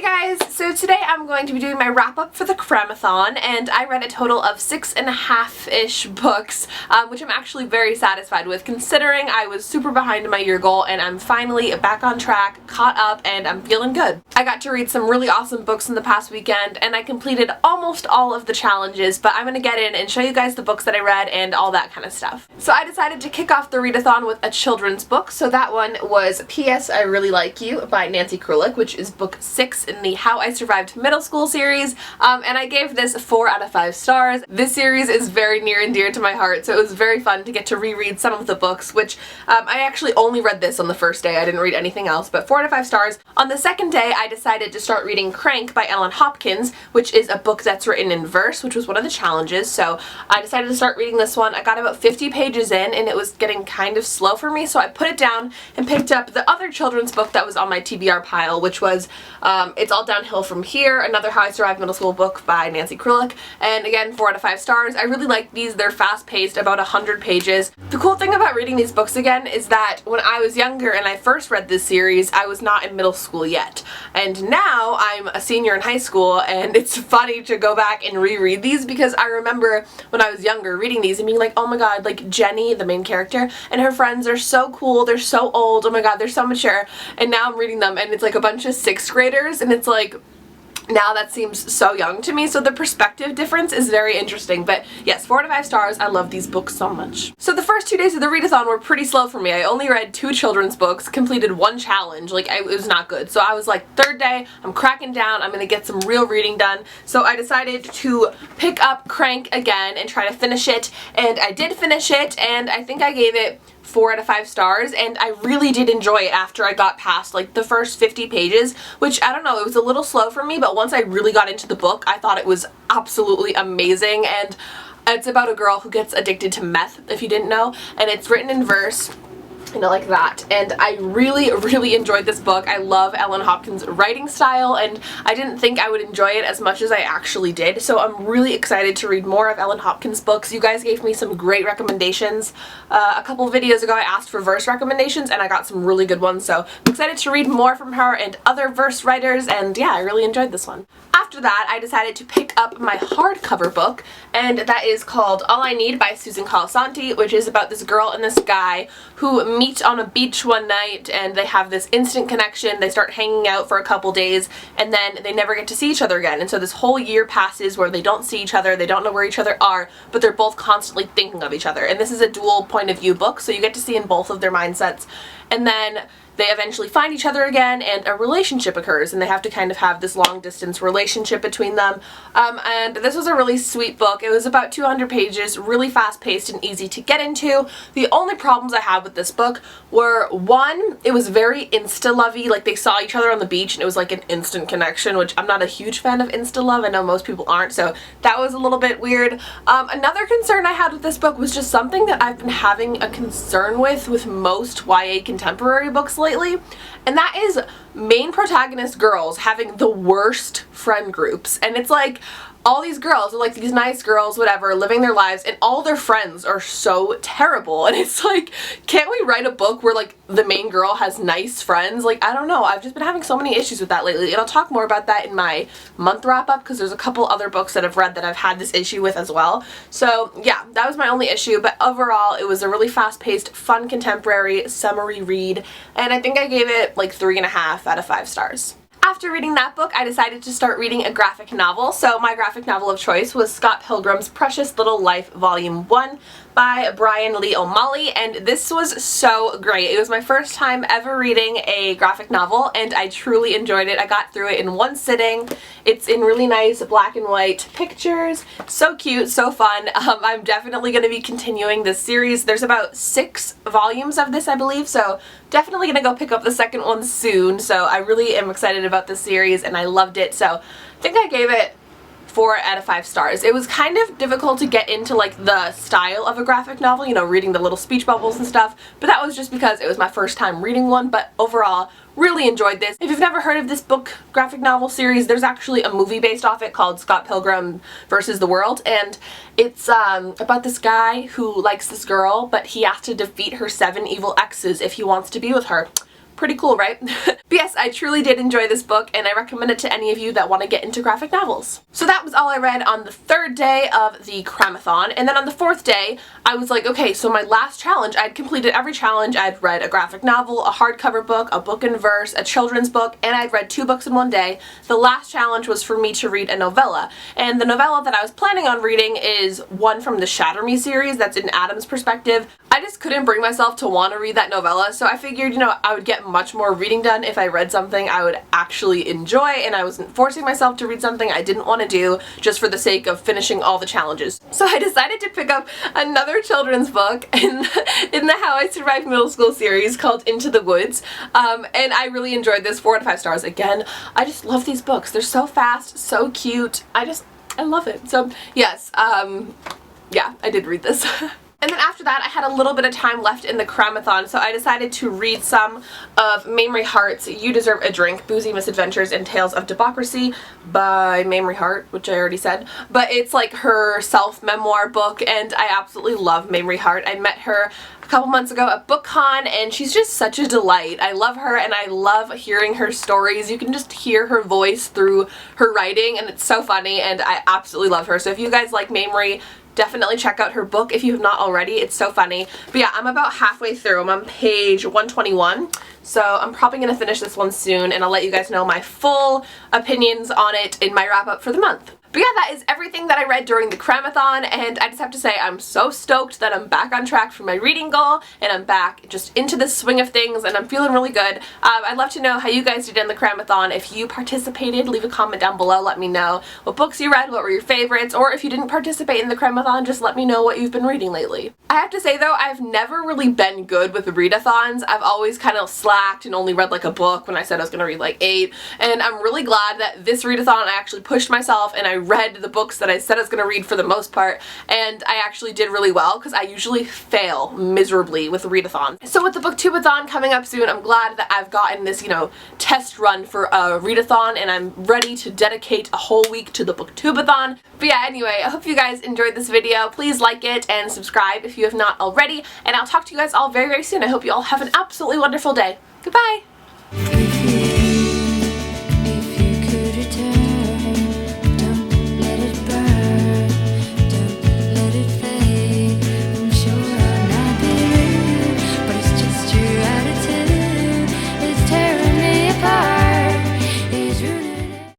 Hey guys, so today I'm going to be doing my wrap up for the CRAMATHON, and I read a total of 6.5-ish books, which I'm actually very satisfied with considering I was super behind my year goal, and I'm finally back on track, caught up, and I'm feeling good. I got to read some really awesome books in the past weekend, and I completed almost all of the challenges, but I'm going to get in and show you guys the books that I read and all that kind of stuff. So I decided to kick off the readathon with a children's book, so that one was P.S. I Really Like You by Nancy Krulak, which is book 6 in the How I Survived Middle School series, and I gave this 4 out of 5 stars. This series is very near and dear to my heart, so it was very fun to get to reread some of the books, which I actually only read this on the first day. I didn't read anything else, but 4 out of 5 stars. On the second day, I decided to start reading Crank by Ellen Hopkins, which is a book that's written in verse, which was one of the challenges, so I decided to start reading this one. I got about 50 pages in, and it was getting kind of slow for me, so I put it down and picked up the other children's book that was on my TBR pile, which was It's All Downhill From Here, another How I Survived Middle School book by Nancy Krulak, and again, 4 out of 5 stars. I really like these. They're fast-paced, about 100 pages. The cool thing about reading these books again is that when I was younger and I first read this series, I was not in middle school yet, and now I'm a senior in high school, and it's funny to go back and reread these because I remember when I was younger reading these and being like, oh my god, like Jenny, the main character, and her friends are so cool, they're so old, oh my god, they're so mature, and now I'm reading them and it's like a bunch of 6th graders, and it's like, now that seems so young to me, so the perspective difference is very interesting. But yes, 4 out of 5 stars. I love these books so much. So the first 2 days of the readathon were pretty slow for me. I only read 2 children's books, completed 1 challenge, like it was not good. So I was like, third day, I'm cracking down, I'm gonna get some real reading done. So I decided to pick up Crank again and try to finish it, and I did finish it, and I think I gave it 4 out of 5 stars, and I really did enjoy it after I got past like the first 50 pages, which I don't know, it was a little slow for me, but once I really got into the book, I thought it was absolutely amazing. And it's about a girl who gets addicted to meth, if you didn't know, and it's written in verse, you know, like that, and I really enjoyed this book. I love Ellen Hopkins' writing style, and I didn't think I would enjoy it as much as I actually did, so I'm really excited to read more of Ellen Hopkins' books. You guys gave me some great recommendations. A couple videos ago I asked for verse recommendations, and I got some really good ones, so I'm excited to read more from her and other verse writers, and yeah, I really enjoyed this one. After that, I decided to pick up my hardcover book, and that is called All I Need by Susan Colasanti, which is about this girl and this guy who meet on a beach one night, and they have this instant connection. They start hanging out for a couple days, and then they never get to see each other again. And so this whole year passes where they don't see each other, they don't know where each other are, but they're both constantly thinking of each other. And this is a dual point of view book, so you get to see in both of their mindsets. And then they eventually find each other again, and a relationship occurs, and they have to kind of have this long-distance relationship between them. And this was a really sweet book. It was about 200 pages, really fast-paced and easy to get into. The only problems I had with this book were, one, it was very insta-lovey, like they saw each other on the beach and it was like an instant connection, which I'm not a huge fan of insta-love. I know most people aren't, so that was a little bit weird. Another concern I had with this book was just something that I've been having a concern with most YA contemporary books lately, and that is main protagonist girls having the worst friend groups. And it's like, all these girls are like these nice girls, whatever, living their lives, and all their friends are so terrible. And it's like, can't we write a book where like the main girl has nice friends? Like, I don't know, I've just been having so many issues with that lately, and I'll talk more about that in my month wrap up because there's a couple other books that I've read that I've had this issue with as well. So yeah, that was my only issue, but overall it was a really fast-paced, fun contemporary summery read, and I think I gave it like 3.5 out of 5 stars. After reading that book, I decided to start reading a graphic novel. So my graphic novel of choice was Scott Pilgrim's Precious Little Life Volume 1 by Brian Lee O'Malley, and this was so great. It was my first time ever reading a graphic novel, and I truly enjoyed it. I got through it in one sitting. It's in really nice black and white pictures. So cute, so fun. I'm definitely going to be continuing this series. There's about 6 volumes of this, I believe, so definitely going to go pick up the second one soon. So I really am excited about this series, and I loved it. So I think I gave it 4 out of 5 stars. It was kind of difficult to get into like the style of a graphic novel, you know, reading the little speech bubbles and stuff, but that was just because it was my first time reading one. But overall, really enjoyed this. If you've never heard of this book graphic novel series, there's actually a movie based off it called Scott Pilgrim versus the World, and it's about this guy who likes this girl, but he has to defeat her 7 evil exes if he wants to be with her. Pretty cool, right? But yes, I truly did enjoy this book, and I recommend it to any of you that want to get into graphic novels. So that was all I read on the third day of the CRAMATHON, and then on the fourth day, I was like, okay, so my last challenge, I'd completed every challenge. I'd read a graphic novel, a hardcover book, a book in verse, a children's book, and I'd read 2 books in one day. The last challenge was for me to read a novella, and the novella that I was planning on reading is one from the Shatter Me series that's in Adam's perspective. I just couldn't bring myself to want to read that novella, so I figured, you know, I would get much more reading done if I read something I would actually enjoy, and I wasn't forcing myself to read something I didn't want to do just for the sake of finishing all the challenges. So I decided to pick up another children's book in the How I Survived Middle School series called Into the Woods, and I really enjoyed this. 4 out of 5 stars. Again, I just love these books. They're so fast, so cute. I love it. So yes, yeah, I did read this. And then after that, I had a little bit of time left in the CRAMATHON, so I decided to read some of Mamrie Hart's You Deserve a Drink, Boozy Misadventures and Tales of Debauchery by Mamrie Hart, which I already said. But it's like her self-memoir book, and I absolutely love Mamrie Hart. I met her a couple months ago at BookCon, and she's just such a delight. I love her, and I love hearing her stories. You can just hear her voice through her writing, and it's so funny, and I absolutely love her. So if you guys like Mamrie, definitely check out her book if you have not already. It's so funny. But yeah, I'm about halfway through. I'm on page 121. So I'm probably going to finish this one soon, and I'll let you guys know my full opinions on it in my wrap up for the month. But yeah, that is everything that I read during the CRAMATHON, and I just have to say I'm so stoked that I'm back on track for my reading goal, and I'm back just into the swing of things, and I'm feeling really good. I'd love to know how you guys did in the CRAMATHON. If you participated, leave a comment down below. Let me know what books you read, what were your favorites, or if you didn't participate in the CRAMATHON, just let me know what you've been reading lately. I have to say though, I've never really been good with readathons. I've always kind of slacked and only read like a book when I said I was going to read like 8, and I'm really glad that this readathon I actually pushed myself and I read the books that I said I was going to read for the most part, and I actually did really well because I usually fail miserably with readathon. So with the booktubeathon coming up soon, I'm glad that I've gotten this, you know, test run for a readathon, and I'm ready to dedicate a whole week to the booktubeathon. But yeah, anyway, I hope you guys enjoyed this video. Please like it and subscribe if you have not already, and I'll talk to you guys all very, very soon. I hope you all have an absolutely wonderful day. Goodbye!